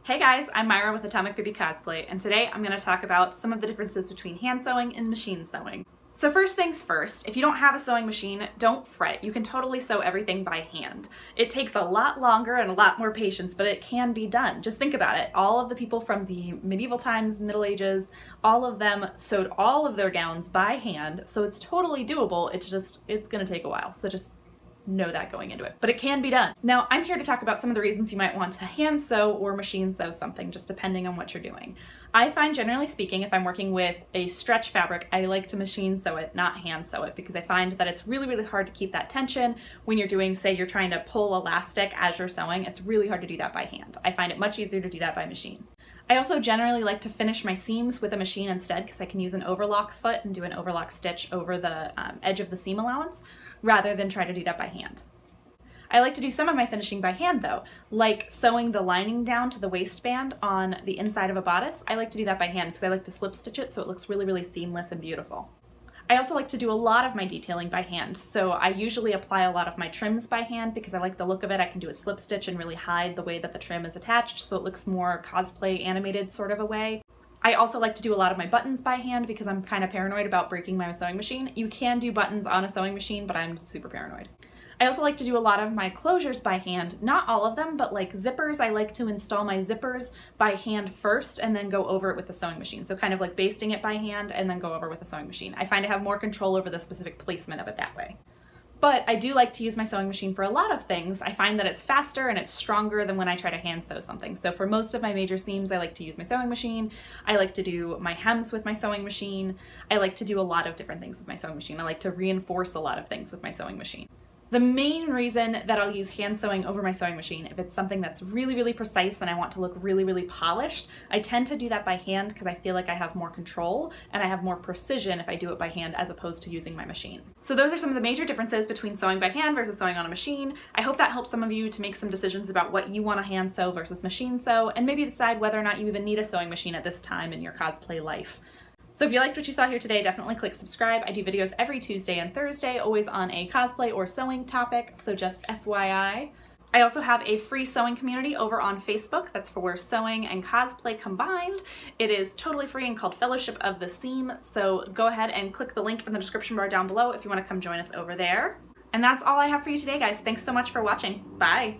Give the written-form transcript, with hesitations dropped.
Hey guys, I'm Myra with Atomic Baby Cosplay, and today I'm going to talk about some of the differences between hand sewing and machine sewing. So first things first, if you don't have a sewing machine, don't fret. You can totally sew everything by hand. It takes a lot longer and a lot more patience, but it can be done. Just think about it. All of the people from the medieval times, Middle Ages, all of them sewed all of their gowns by hand, so it's totally doable. It's going to take a while, so just know that going into it, but it can be done. Now, I'm here to talk about some of the reasons you might want to hand sew or machine sew something, just depending on what you're doing. I find, generally speaking, if I'm working with a stretch fabric, I like to machine sew it, not hand sew it, because I find that it's really, really hard to keep that tension when you're doing, say, you're trying to pull elastic as you're sewing. It's really hard to do that by hand. I find it much easier to do that by machine. I also generally like to finish my seams with a machine instead, because I can use an overlock foot and do an overlock stitch over the edge of the seam allowance, rather than try to do that by hand. I like to do some of my finishing by hand though, like sewing the lining down to the waistband on the inside of a bodice. I like to do that by hand because I like to slip stitch it so it looks really, really seamless and beautiful. I also like to do a lot of my detailing by hand, so I usually apply a lot of my trims by hand because I like the look of it. I can do a slip stitch and really hide the way that the trim is attached so it looks more cosplay animated sort of a way. I also like to do a lot of my buttons by hand because I'm kind of paranoid about breaking my sewing machine. You can do buttons on a sewing machine, but I'm super paranoid. I also like to do a lot of my closures by hand, not all of them, but like zippers. I like to install my zippers by hand first and then go over it with the sewing machine. So kind of like basting it by hand and then go over with the sewing machine. I find I have more control over the specific placement of it that way. But I do like to use my sewing machine for a lot of things. I find that it's faster and it's stronger than when I try to hand sew something. So for most of my major seams, I like to use my sewing machine. I like to do my hems with my sewing machine. I like to do a lot of different things with my sewing machine. I like to reinforce a lot of things with my sewing machine. The main reason that I'll use hand sewing over my sewing machine, if it's something that's really, really precise and I want to look really, really polished, I tend to do that by hand because I feel like I have more control and I have more precision if I do it by hand as opposed to using my machine. So those are some of the major differences between sewing by hand versus sewing on a machine. I hope that helps some of you to make some decisions about what you want to hand sew versus machine sew, and maybe decide whether or not you even need a sewing machine at this time in your cosplay life. So if you liked what you saw here today, definitely click subscribe. I do videos every Tuesday and Thursday, always on a cosplay or sewing topic, so just FYI. I also have a free sewing community over on Facebook that's for sewing and cosplay combined. It is totally free and called Fellowship of the Seam, so go ahead and click the link in the description bar down below if you want to come join us over there. And that's all I have for you today, guys. Thanks so much for watching. Bye!